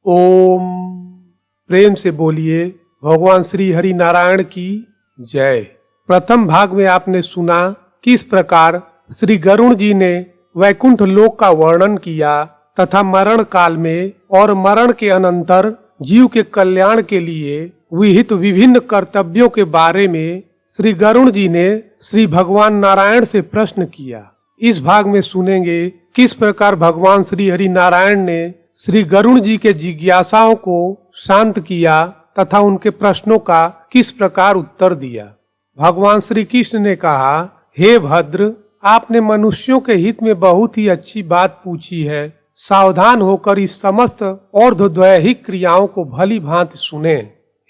ओम। प्रेम से बोलिए भगवान श्री हरि नारायण की जय। प्रथम भाग में आपने सुना किस प्रकार श्री गरुण जी ने वैकुंठ लोक का वर्णन किया तथा मरण काल में और मरण के अनंतर जीव के कल्याण के लिए विहित विभिन्न कर्तव्यों के बारे में श्री गरुण जी ने श्री भगवान नारायण से प्रश्न किया। इस भाग में सुनेंगे किस प्रकार भगवान श्री हरि नारायण ने श्री गरुण जी के जिज्ञासाओं को शांत किया तथा उनके प्रश्नों का किस प्रकार उत्तर दिया। भगवान श्री कृष्ण ने कहा, हे भद्र, आपने मनुष्यों के हित में बहुत ही अच्छी बात पूछी है। सावधान होकर इस समस्त और्ध्वदैहिक क्रियाओं को भली भांति सुने।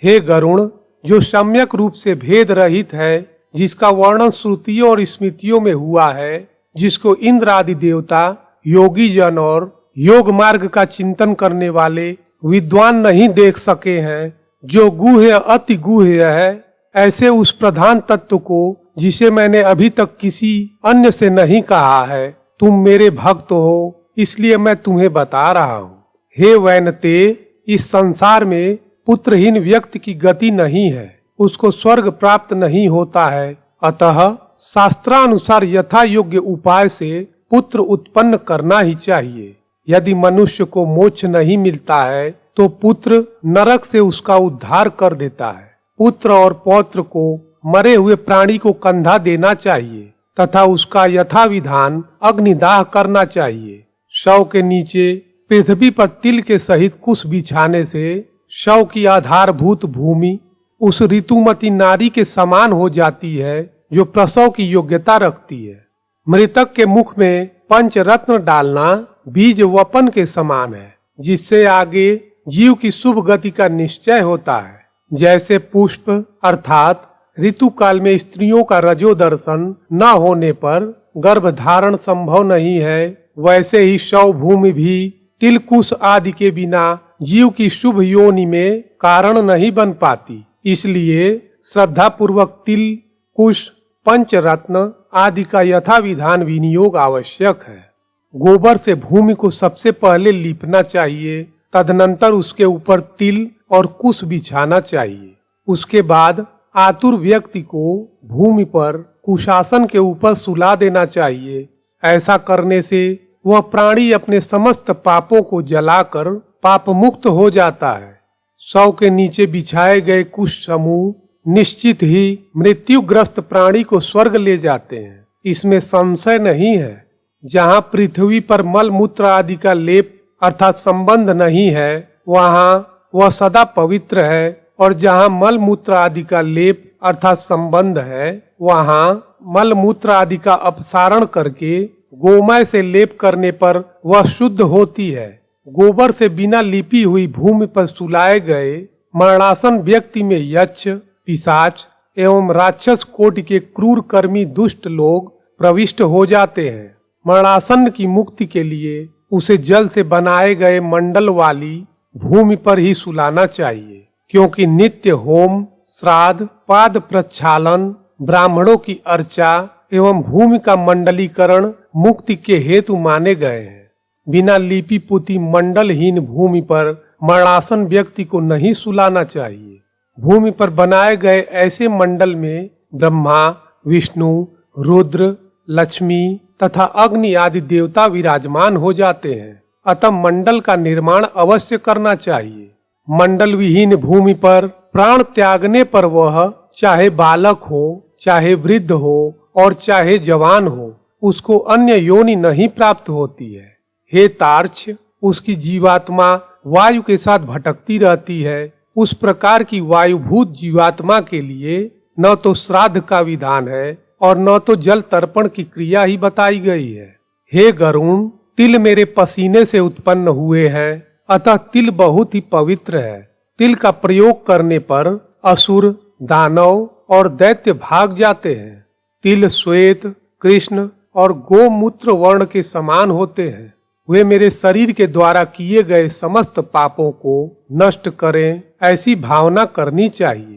हे गरुण, जो सम्यक रूप से भेद रहित है, जिसका वर्णन श्रुतियों और स्मृतियों में हुआ है, जिसको इंद्र आदि देवता, योगी जन और योग मार्ग का चिंतन करने वाले विद्वान नहीं देख सके हैं, जो गुह्य अति गुह्य है, ऐसे उस प्रधान तत्व को जिसे मैंने अभी तक किसी अन्य से नहीं कहा है, तुम मेरे भक्त हो, इसलिए मैं तुम्हें बता रहा हूँ। हे वैनते, इस संसार में पुत्रहीन व्यक्ति की गति नहीं है, उसको स्वर्ग प्राप्त नहीं होता है। अतः शास्त्रानुसार यथा योग्य उपाय से पुत्र उत्पन्न करना ही चाहिए। यदि मनुष्य को मोक्ष नहीं मिलता है तो पुत्र नरक से उसका उद्धार कर देता है। पुत्र और पौत्र को मरे हुए प्राणी को कंधा देना चाहिए तथा उसका यथा विधान अग्निदाह करना चाहिए। शव के नीचे पृथ्वी पर तिल के सहित कुश बिछाने से शव की आधारभूत भूमि उस ऋतुमती नारी के समान हो जाती है जो प्रसव की योग्यता रखती है। मृतक के मुख में पंचरत्न डालना बीज वपन के समान है, जिससे आगे जीव की शुभ गति का निश्चय होता है। जैसे पुष्प अर्थात ऋतु काल में स्त्रियों का रजो दर्शन न होने पर गर्भ धारण संभव नहीं है, वैसे ही शव भूमि भी तिल कुश आदि के बिना जीव की शुभ योनि में कारण नहीं बन पाती। इसलिए श्रद्धा पूर्वक तिल कुश पंचरत्न आदि का यथा विधान विनियोग आवश्यक है। गोबर से भूमि को सबसे पहले लीपना चाहिए, तदनंतर उसके ऊपर तिल और कुश बिछाना चाहिए। उसके बाद आतुर व्यक्ति को भूमि पर कुशासन के ऊपर सुला देना चाहिए। ऐसा करने से वह प्राणी अपने समस्त पापों को जलाकर पाप मुक्त हो जाता है। शव के नीचे बिछाए गए कुश समूह निश्चित ही मृत्युग्रस्त प्राणी को स्वर्ग ले जाते हैं, इसमें संशय नहीं है। जहाँ पृथ्वी पर मल मूत्र आदि का लेप अर्थात संबंध नहीं है, वहाँ वह सदा पवित्र है, और जहाँ मल मूत्र आदि का लेप अर्थात संबंध है, वहाँ मल मूत्र आदि का अपसारण करके गोमय से लेप करने पर वह शुद्ध होती है। गोबर से बिना लिपी हुई भूमि पर सुलाए गए मरणासन व्यक्ति में यक्ष, पिशाच एवं राक्षस कोटि के क्रूर कर्मी दुष्ट लोग प्रविष्ट हो जाते हैं। मरणासन की मुक्ति के लिए उसे जल से बनाए गए मंडल वाली भूमि पर ही सुलाना चाहिए, क्योंकि नित्य होम, श्राद्ध, पाद प्रक्षालन, ब्राह्मणों की अर्चा एवं भूमि का मंडलीकरण मुक्ति के हेतु माने गए हैं। बिना लिपि पुती मंडलहीन भूमि पर मरणासन व्यक्ति को नहीं सुलाना चाहिए। भूमि पर बनाए गए ऐसे मंडल में ब्रह्मा, विष्णु, रुद्र, लक्ष्मी तथा अग्नि आदि देवता विराजमान हो जाते हैं। अतः मंडल का निर्माण अवश्य करना चाहिए। मंडल विहीन भूमि पर प्राण त्यागने पर वह चाहे बालक हो, चाहे वृद्ध हो और चाहे जवान हो, उसको अन्य योनि नहीं प्राप्त होती है। हे तार्क्ष, उसकी जीवात्मा वायु के साथ भटकती रहती है। उस प्रकार की वायुभूत जीवात्मा के लिए न तो श्राद्ध का विधान है और न तो जल तर्पण की क्रिया ही बताई गई है। हे गरुण, तिल मेरे पसीने से उत्पन्न हुए हैं, अतः तिल बहुत ही पवित्र है। तिल का प्रयोग करने पर असुर, दानव और दैत्य भाग जाते हैं। तिल श्वेत, कृष्ण और गोमूत्र वर्ण के समान होते हैं। वे मेरे शरीर के द्वारा किए गए समस्त पापों को नष्ट करें, ऐसी भावना करनी चाहिए।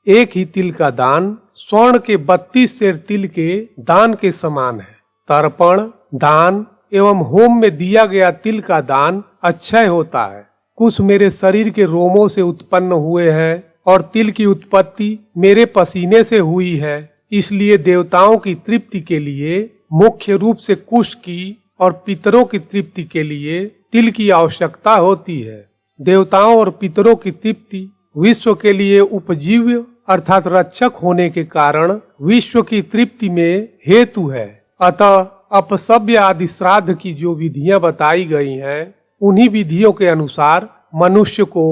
एक ही तिल का दान स्वर्ण के 32 सेर तिल के दान के समान है। तर्पण, दान एवं होम में दिया गया तिल का दान अक्षय होता है। कुश मेरे शरीर के रोमों से उत्पन्न हुए हैं और तिल की उत्पत्ति मेरे पसीने से हुई है। इसलिए देवताओं की तृप्ति के लिए मुख्य रूप से कुश की और पितरों की तृप्ति के लिए तिल की आवश्यकता होती है। देवताओं और पितरों की तृप्ति विश्व के लिए उपजीव्य अर्थात रक्षक होने के कारण विश्व की तृप्ति में हेतु है। अतः अपसव्य आदि श्राद्ध की जो विधियां बताई गई हैं, उन्हीं विधियों के अनुसार मनुष्य को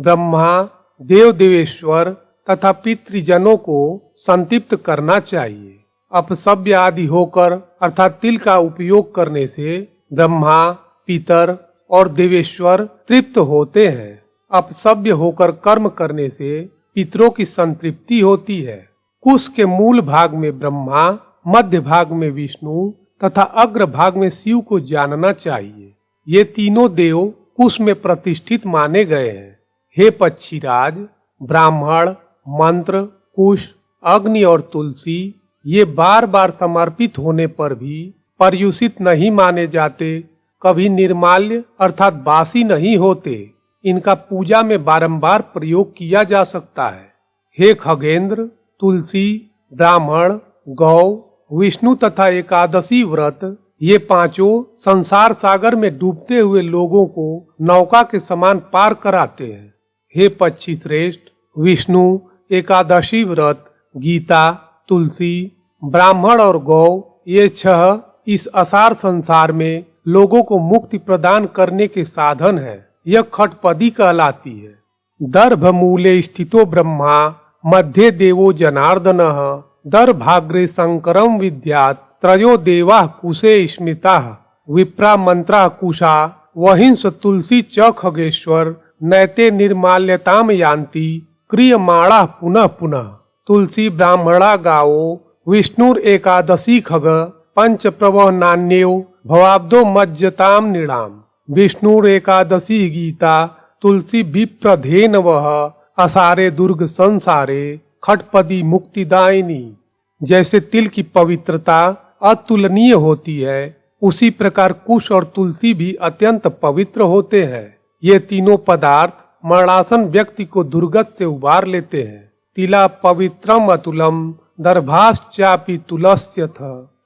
ब्रह्मा, देव देवेश्वर तथा पितृजनों को संतृप्त करना चाहिए। अपसव्य आदि होकर अर्थात तिल का उपयोग करने से ब्रह्मा, पितर और देवेश्वर तृप्त होते हैं। अपसव्य होकर कर्म करने से पितरों की संतृप्ति होती है। कुश के मूल भाग में ब्रह्मा, मध्य भाग में विष्णु तथा अग्र भाग में शिव को जानना चाहिए। ये तीनों देव कुश में प्रतिष्ठित माने गए हैं। हे पक्षीराज, ब्राह्मण, मंत्र, कुश, अग्नि और तुलसी ये बार बार समर्पित होने पर भी पर्युषित नहीं माने जाते, कभी निर्माल्य अर्थात बासी नहीं होते। इनका पूजा में बारंबार प्रयोग किया जा सकता है। हे खगेंद्र, तुलसी, ब्राह्मण, गौ, विष्णु तथा एकादशी व्रत ये पांचों संसार सागर में डूबते हुए लोगों को नौका के समान पार कराते हैं। हे पक्षी श्रेष्ठ, विष्णु, एकादशी व्रत, गीता, तुलसी, ब्राह्मण और गौ ये 6 इस असार संसार में लोगों को मुक्ति प्रदान करने के साधन है। यह खटपदी कहलाती है। दर्भमूले स्थितो ब्रह्मा मध्ये देवो जनार्दनः दर्भाग्रे शंकरम विद्यात् त्रयो देवा कुशे स्मृताः विप्रा मंत्रा कुशा वहिंस तुलसी च खगेश्वर नैते निर्माल्यताम यान्ति क्रियमाणा पुनः पुनः। तुलसी ब्राह्मणा गावो विष्णुर एकादशी खग पंच प्रवह नान्यो भवाब्दो मज्जताम निणाम। विष्णुर एकादशी गीता तुलसी विप्रधेनवः असारे दुर्ग संसारे खटपदी मुक्तिदायिनी। जैसे तिल की पवित्रता अतुलनीय होती है, उसी प्रकार कुश और तुलसी भी अत्यंत पवित्र होते हैं। ये तीनों पदार्थ मरणासन व्यक्ति को दुर्गत से उबार लेते हैं। तिला पवित्रम अतुलम दर्भाश्चापि तुलस्यथ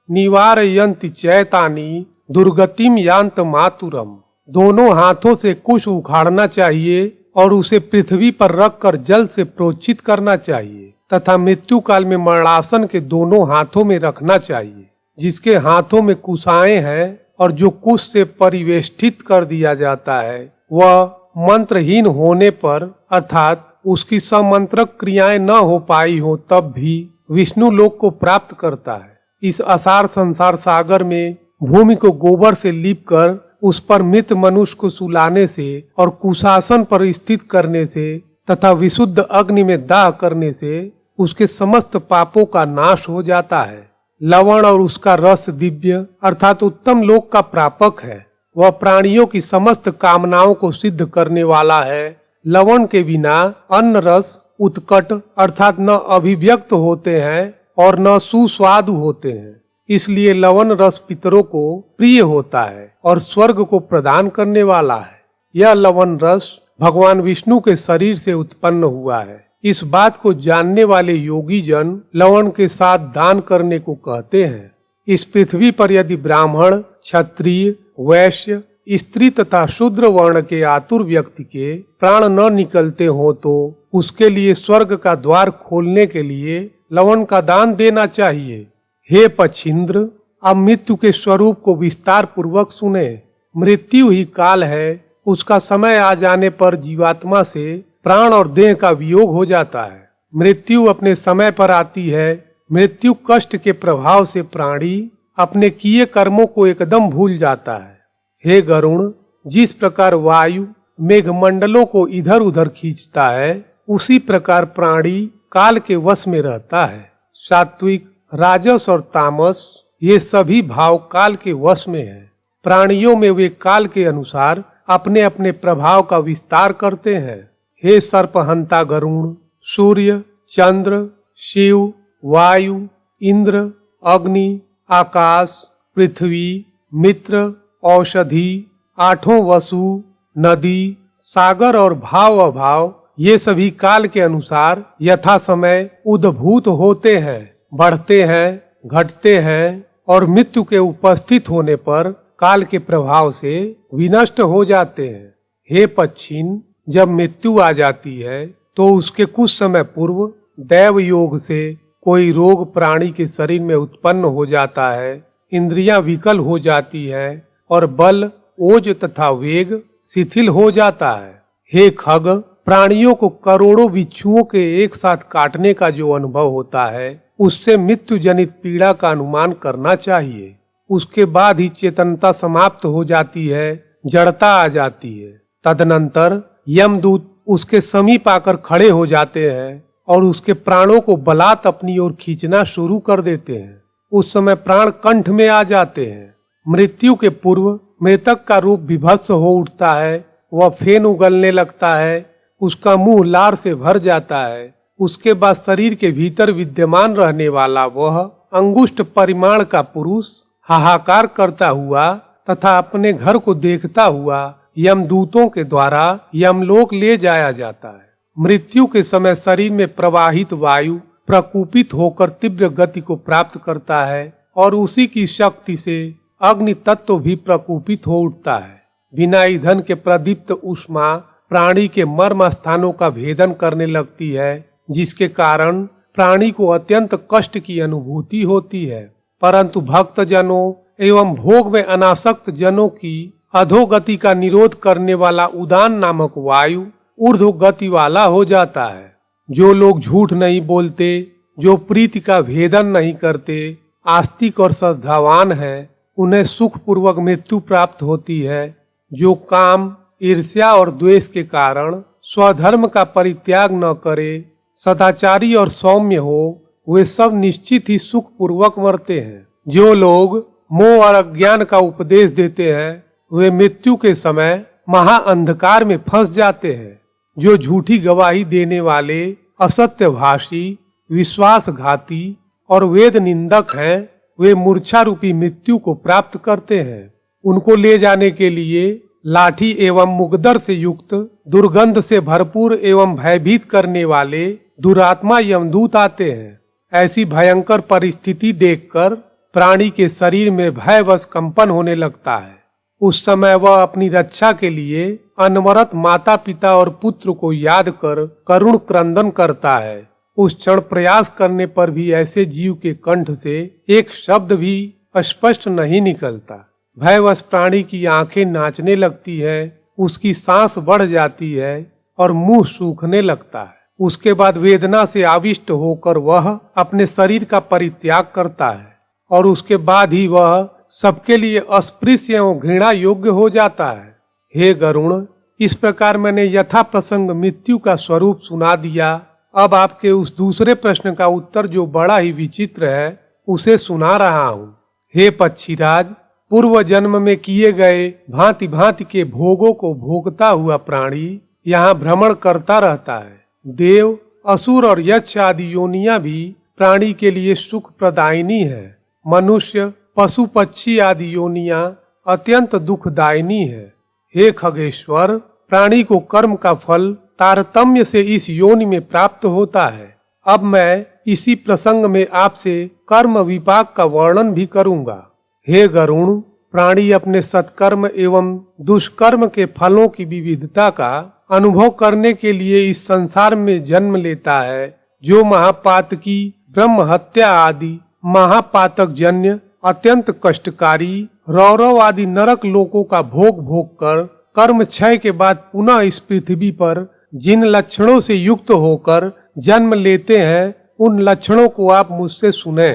निवारयन्ति चैतानि दुर्गतिम यान्त मातुरम। दोनों हाथों से कुश उखाड़ना चाहिए और उसे पृथ्वी पर रखकर जल से प्रोक्षित करना चाहिए तथा मृत्यु काल में मरणासन के दोनों हाथों में रखना चाहिए। जिसके हाथों में कुशाएं हैं और जो कुश से परिवेष्टित कर दिया जाता है, वह मंत्रहीन होने पर अर्थात उसकी समंत्रक क्रियाएं न हो पाई हो तब भी विष्णु लोक को प्राप्त करता है। इस असार संसार सागर में भूमि को गोबर से लीप कर उस पर मृत मनुष्य को सुलाने से और कुशासन पर स्थित करने से तथा विशुद्ध अग्नि में दाह करने से उसके समस्त पापों का नाश हो जाता है। लवण और उसका रस दिव्य अर्थात उत्तम लोक का प्रापक है। वह प्राणियों की समस्त कामनाओं को सिद्ध करने वाला है। लवण के बिना अन्न रस उत्कट अर्थात न अभिव्यक्त होते हैं और न सुस्वादु होते हैं। इसलिए लवण रस पितरों को प्रिय होता है और स्वर्ग को प्रदान करने वाला है। यह लवण रस भगवान विष्णु के शरीर से उत्पन्न हुआ है। इस बात को जानने वाले योगी जन लवण के साथ दान करने को कहते हैं। इस पृथ्वी पर यदि ब्राह्मण, क्षत्रिय, वैश्य, स्त्री तथा शूद्र वर्ण के आतुर व्यक्ति के प्राण न निकलते हो तो उसके लिए स्वर्ग का द्वार खोलने के लिए लवण का दान देना चाहिए। हे पक्षींद्र, अब मृत्यु के स्वरूप को विस्तार पूर्वक सुने। मृत्यु ही काल है। उसका समय आ जाने पर जीवात्मा से प्राण और देह का वियोग हो जाता है। मृत्यु अपने समय पर आती है। मृत्यु कष्ट के प्रभाव से प्राणी अपने किए कर्मों को एकदम भूल जाता है। हे गरुण, जिस प्रकार वायु मेघमंडलों को इधर उधर खींचता है, उसी प्रकार प्राणी काल के वश में रहता है। सात्विक, राजस और तामस ये सभी भाव काल के वश में है। प्राणियों में वे काल के अनुसार अपने अपने प्रभाव का विस्तार करते हैं। हे सर्पहंता गरुण, सूर्य, चंद्र, शिव, वायु, इंद्र, अग्नि, आकाश, पृथ्वी, मित्र, औषधि, आठों वसु, नदी, सागर और भाव अभाव ये सभी काल के अनुसार यथा समय उद्भूत होते हैं, बढ़ते हैं, घटते हैं और मृत्यु के उपस्थित होने पर काल के प्रभाव से विनष्ट हो जाते हैं। हे पच्छिन, जब मृत्यु आ जाती है तो उसके कुछ समय पूर्व दैव योग से कोई रोग प्राणी के शरीर में उत्पन्न हो जाता है, इंद्रियां विकल हो जाती है और बल, ओज तथा वेग शिथिल हो जाता है। हे खग, प्राणियों को करोड़ों बिच्छुओं के एक साथ काटने का जो अनुभव होता है उससे मृत्यु जनित पीड़ा का अनुमान करना चाहिए। उसके बाद ही चेतनता समाप्त हो जाती है, जड़ता आ जाती है। तदनंतर यमदूत उसके समीप आकर खड़े हो जाते हैं और उसके प्राणों को बलात् अपनी ओर खींचना शुरू कर देते हैं। उस समय प्राण कंठ में आ जाते हैं। मृत्यु के पूर्व मृतक का रूप विभत्स हो उठता है, वह फेन उगलने लगता है, उसका मुंह लार से भर जाता है। उसके बाद शरीर के भीतर विद्यमान रहने वाला वह अंगुष्ठ परिमाण का पुरुष हाहाकार करता हुआ तथा अपने घर को देखता हुआ यमदूतों के द्वारा यमलोक ले जाया जाता है। मृत्यु के समय शरीर में प्रवाहित वायु प्रकुपित होकर तीव्र गति को प्राप्त करता है और उसी की शक्ति से अग्नि तत्व भी प्रकुपित हो उठता है। बिना ईंधन के प्रदीप्त उष्मा प्राणी के मर्म स्थानों का भेदन करने लगती है, जिसके कारण प्राणी को अत्यंत कष्ट की अनुभूति होती है। परंतु भक्त जनों एवं भोग में अनासक्त जनों की अधोगति का निरोध करने वाला उदान नामक वायु ऊर्ध्व गति वाला हो जाता है। जो लोग झूठ नहीं बोलते, जो प्रीति का भेदन नहीं करते, आस्तिक और श्रद्धावान है, उन्हें सुख पूर्वक मृत्यु प्राप्त होती है। जो काम, ईर्ष्या और द्वेष के कारण स्वधर्म का परित्याग न करे, सदाचारी और सौम्य हो, वे सब निश्चित ही सुख पूर्वक मरते हैं। जो लोग मोह और अज्ञान का उपदेश देते हैं, वे मृत्यु के समय महाअंधकार में फंस जाते हैं। जो झूठी गवाही देने वाले, असत्यभाषी, विश्वासघाती और वेद निंदक हैं, वे मूर्छा रूपी मृत्यु को प्राप्त करते हैं। उनको ले जाने के लिए लाठी एवं मुगदर से युक्त, दुर्गंध से भरपूर एवं भयभीत करने वाले दुरात्मा यमदूत आते हैं। ऐसी भयंकर परिस्थिति देखकर प्राणी के शरीर में भयवश कंपन होने लगता है। उस समय वह अपनी रक्षा के लिए अनवरत माता पिता और पुत्र को याद कर करुण क्रंदन करता है। उस क्षण प्रयास करने पर भी ऐसे जीव के कंठ से एक शब्द भी स्पष्ट नहीं निकलता। भयवश प्राणी की आंखें नाचने लगती है, उसकी सांस बढ़ जाती है और मुंह सूखने लगता है। उसके बाद वेदना से आविष्ट होकर वह अपने शरीर का परित्याग करता है और उसके बाद ही वह सबके लिए अस्पृश्य एवं घृणा योग्य हो जाता है। हे गरुण, इस प्रकार मैंने यथा प्रसंग मृत्यु का स्वरूप सुना दिया। अब आपके उस दूसरे प्रश्न का उत्तर, जो बड़ा ही विचित्र है, उसे सुना रहा हूँ। हे पक्षीराज, पूर्व जन्म में किए गए भांति भांति के भोगों को भोगता हुआ प्राणी यहाँ भ्रमण करता रहता है। देव, असुर और यक्ष आदि योनियां भी प्राणी के लिए सुख प्रदायिनी है। मनुष्य, पशु पक्षी आदि योनियां अत्यंत दुखदायिनी है। हे खगेश्वर, प्राणी को कर्म का फल तारतम्य से इस योनि में प्राप्त होता है। अब मैं इसी प्रसंग में आपसे कर्म विपाक का वर्णन भी करूंगा। हे गरुण, प्राणी अपने सत्कर्म एवं दुष्कर्म के फलों की विविधता का अनुभव करने के लिए इस संसार में जन्म लेता है। जो महापातकी, ब्रह्म हत्या आदि महापातक जन्य अत्यंत कष्टकारी रौरव आदि नरक लोकों का भोग भोग कर कर्म क्षय के बाद पुनः इस पृथ्वी पर जिन लक्षणों से युक्त होकर जन्म लेते हैं, उन लक्षणों को आप मुझसे सुने।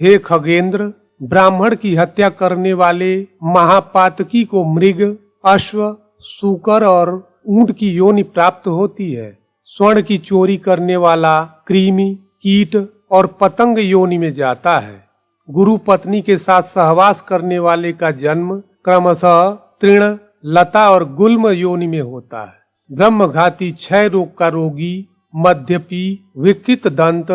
हे खगेंद्र, ब्राह्मण की हत्या करने वाले महापातकी को मृग, अश्व, सूकर और ऊंट की योनि प्राप्त होती है। स्वर्ण की चोरी करने वाला कृमि, कीट और पतंग योनि में जाता है। गुरु पत्नी के साथ सहवास करने वाले का जन्म क्रमशः तृण, लता और गुल्म योनि में होता है। ब्रह्मघाती क्षय रोग का रोगी, मद्यपी, विकृत दंत,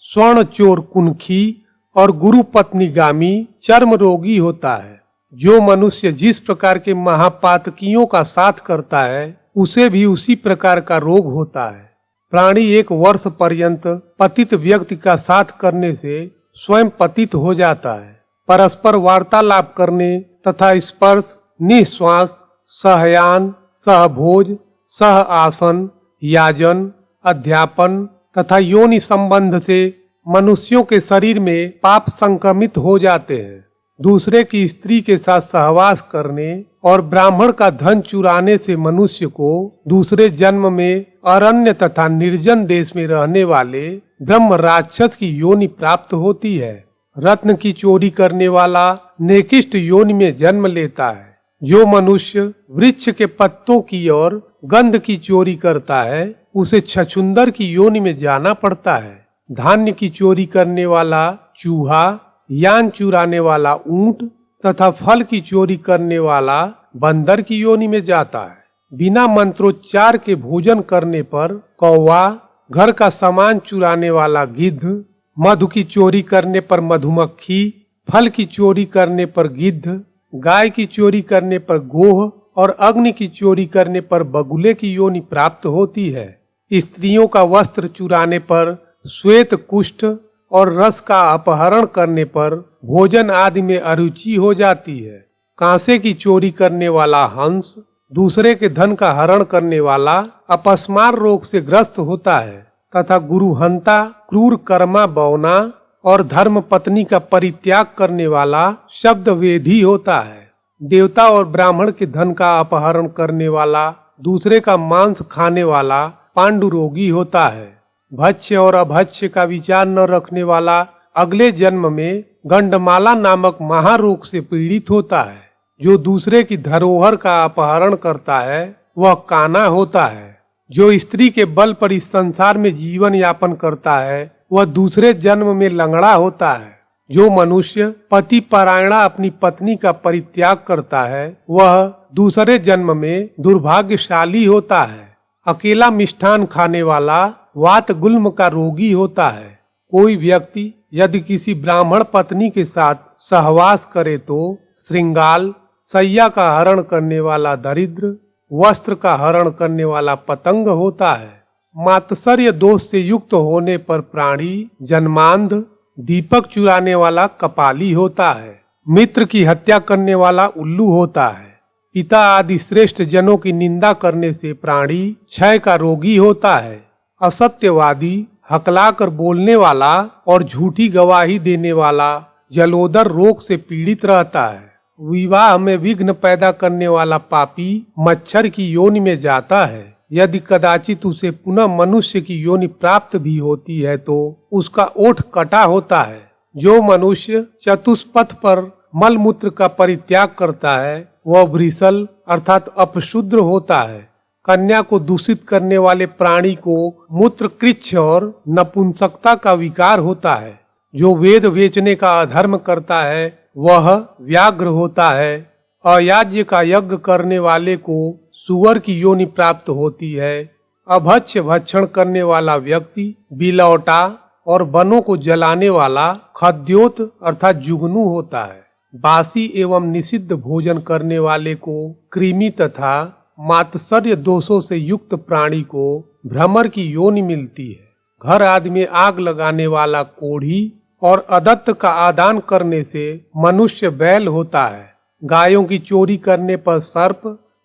स्वर्ण चोर कुनखी और गुरु पत्नीगामी चर्म रोगी होता है। जो मनुष्य जिस प्रकार के महापातकियों का साथ करता है, उसे भी उसी प्रकार का रोग होता है। प्राणी 1 वर्ष पर्यंत पतित व्यक्ति का साथ करने से स्वयं पतित हो जाता है। परस्पर वार्तालाप करने तथा स्पर्श, निश्वास, सहयान, सहभोज, सह आसन, याजन, अध्यापन तथा योनि संबंध से मनुष्यों के शरीर में पाप संक्रमित हो जाते हैं। दूसरे की स्त्री के साथ सहवास करने और ब्राह्मण का धन चुराने से मनुष्य को दूसरे जन्म में अरण्य तथा निर्जन देश में रहने वाले ब्रह्म राक्षस की योनि प्राप्त होती है। रत्न की चोरी करने वाला नेकिष्ट योनि में जन्म लेता है। जो मनुष्य वृक्ष के पत्तों की और गंध की चोरी करता है उसे छछुंदर की योनि में जाना पड़ता है। धान्य की चोरी करने वाला चूहा, यान चुराने वाला ऊंट तथा फल की चोरी करने वाला बंदर की योनि में जाता है। बिना मंत्रोच्चार के भोजन करने पर कौवा, घर का सामान चुराने वाला गिद्ध, मधु की चोरी करने पर मधुमक्खी, फल की चोरी करने पर गिद्ध, गाय की चोरी करने पर गोह और अग्नि की चोरी करने पर बगुले की योनि प्राप्त होती है। स्त्रियों का वस्त्र चुराने पर श्वेत कुष्ठ और रस का अपहरण करने पर भोजन आदि में अरुचि हो जाती है। कांसे की चोरी करने वाला हंस दूसरे के धन का हरण करने वाला अपस्मार रोग से ग्रस्त होता है तथा गुरुहंता, क्रूर कर्मा बौना और धर्म पत्नी का परित्याग करने वाला शब्द वेदी होता है। देवता और ब्राह्मण के धन का अपहरण करने वाला दूसरे का मांस खाने वाला पांडु रोगी होता है। भक्ष्य और अभक्ष्य का विचार न रखने वाला अगले जन्म में गंडमाला नामक महारोग से पीड़ित होता है। जो दूसरे की धरोहर का अपहरण करता है वह काना होता है। जो स्त्री के बल पर इस संसार में जीवन यापन करता है वह दूसरे जन्म में लंगड़ा होता है। जो मनुष्य पति परायणा अपनी पत्नी का परित्याग करता है वह दूसरे जन्म में दुर्भाग्यशाली होता है। अकेला मिष्ठान खाने वाला वात गुल्म का रोगी होता है। कोई व्यक्ति यदि किसी ब्राह्मण पत्नी के साथ सहवास करे तो श्रृंगाल, सैया का हरण करने वाला दरिद्र, वस्त्र का हरण करने वाला पतंग होता है। मात्सर्य दोष से युक्त होने पर प्राणी जन्मांध, दीपक चुराने वाला कपाली होता है। मित्र की हत्या करने वाला उल्लू होता है। पिता आदि श्रेष्ठ जनों की निंदा करने से प्राणी क्षय का रोगी होता है। असत्यवादी, हकलाकर बोलने वाला और झूठी गवाही देने वाला जलोदर रोग से पीड़ित रहता है। विवाह में विघ्न पैदा करने वाला पापी मच्छर की योनि में जाता है। यदि कदाचित उसे पुनः मनुष्य की योनि प्राप्त भी होती है तो उसका ओठ कटा होता है। जो मनुष्य चतुष्पथ पर मलमूत्र का परित्याग करता है वह वृषल अर्थात अपशुद्र होता है। कन्या को दूषित करने वाले प्राणी को मूत्र कृच्छ और नपुंसकता का विकार होता है। जो वेद बेचने का अधर्म करता है वह व्याघ्र होता है। अयाज्य का यज्ञ करने वाले को सुअर की योनि प्राप्त होती है। अभक्ष्य भक्षण करने वाला व्यक्ति बिलौटा और वनों को जलाने वाला खद्योत अर्थात जुगनू होता है। बासी एवं निषिद्ध भोजन करने वाले को कृमि तथा मात्सर्य दोषों से युक्त प्राणी को भ्रमर की योनि मिलती है। घर आदि में आग लगाने वाला कोढ़ी और अदत्त का आदान करने से मनुष्य बैल होता है। गायों की चोरी करने पर सर्प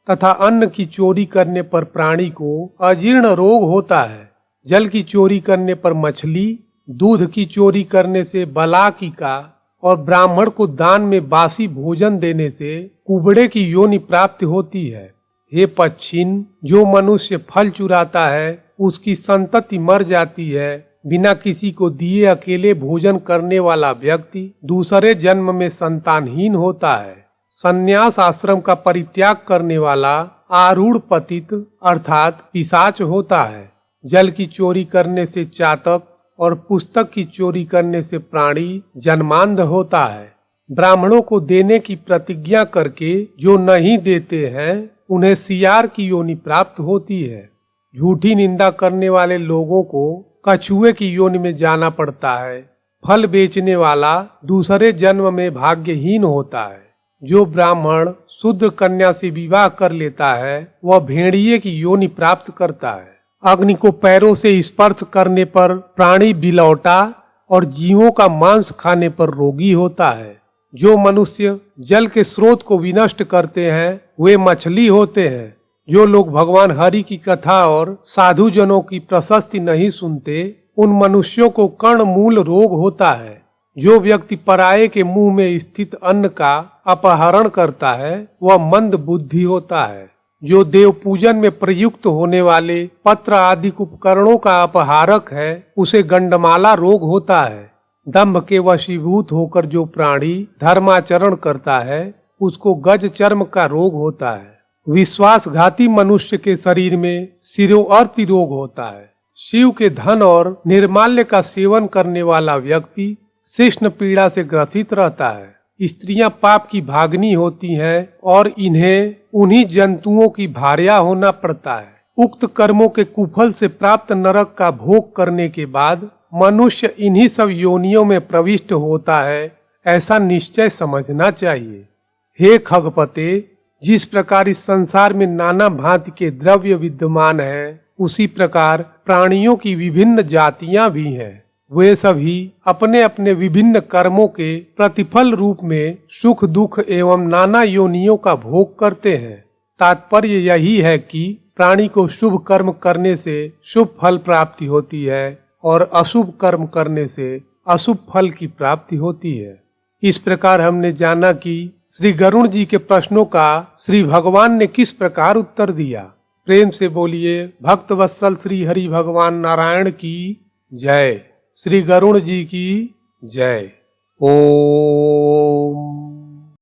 तथा अन्न की चोरी करने पर प्राणी को अजीर्ण रोग होता है। जल की चोरी करने पर मछली, दूध की चोरी करने से बलाकिका और ब्राह्मण को दान में बासी भोजन देने से कुबड़े की योनि प्राप्त होती है। हे पच्छिन, जो मनुष्य फल चुराता है उसकी संतति मर जाती है। बिना किसी को दिए अकेले भोजन करने वाला व्यक्ति दूसरे जन्म में संतानहीन होता है। संन्यास आश्रम का परित्याग करने वाला आरूढ़ पतित अर्थात पिशाच होता है। जल की चोरी करने से चातक और पुस्तक की चोरी करने से प्राणी जन्मांध होता है। ब्राह्मणों को देने की प्रतिज्ञा करके जो नहीं देते हैं उन्हें सियार की योनि प्राप्त होती है। झूठी निंदा करने वाले लोगों को कछुए की योनि में जाना पड़ता है। फल बेचने वाला दूसरे जन्म में भाग्यहीन होता है। जो ब्राह्मण शूद्र कन्या से विवाह कर लेता है वह भेड़िए की योनि प्राप्त करता है। अग्नि को पैरों से स्पर्श करने पर प्राणी बिलौटा और जीवों का मांस खाने पर रोगी होता है। जो मनुष्य जल के स्रोत को विनष्ट करते हैं वे मछली होते हैं। जो लोग भगवान हरि की कथा और साधु जनों की प्रशस्ति नहीं सुनते उन मनुष्यों को कर्ण मूल रोग होता है। जो व्यक्ति पराये के मुंह में स्थित अन्न का अपहरण करता है वह मंद बुद्धि होता है। जो देव पूजन में प्रयुक्त होने वाले पत्र आदि उपकरणों का अपहारक है उसे गंडमाला रोग होता है। दंभ के वशीभूत होकर जो प्राणी धर्माचरण करता है उसको गज चर्म का रोग होता है। विश्वासघाती मनुष्य के शरीर में शिरोअर्ति रोग होता है। शिव के धन और निर्माल्य का सेवन करने वाला व्यक्ति शिष्ण पीड़ा से ग्रसित रहता है। स्त्रियां पाप की भागनी होती हैं और इन्हें उन्हीं जंतुओं की भार्या होना पड़ता है। उक्त कर्मों के कुफल से प्राप्त नरक का भोग करने के बाद मनुष्य इन्हीं सब योनियों में प्रविष्ट होता है, ऐसा निश्चय समझना चाहिए। हे खगपते, जिस प्रकार इस संसार में नाना भांति के द्रव्य विद्यमान है उसी प्रकार प्राणियों की विभिन्न जातियां भी हैं। वे सभी अपने अपने विभिन्न कर्मों के प्रतिफल रूप में सुख दुख एवं नाना योनियों का भोग करते हैं। तात्पर्य यही है कि प्राणी को शुभ कर्म करने से शुभ फल प्राप्ति होती है और अशुभ कर्म करने से अशुभ फल की प्राप्ति होती है। इस प्रकार हमने जाना कि श्री गरुण जी के प्रश्नों का श्री भगवान ने किस प्रकार उत्तर दिया। प्रेम से बोलिए भक्त वत्सल श्री हरि भगवान नारायण की जय। श्री गरुण जी की जय। ओम।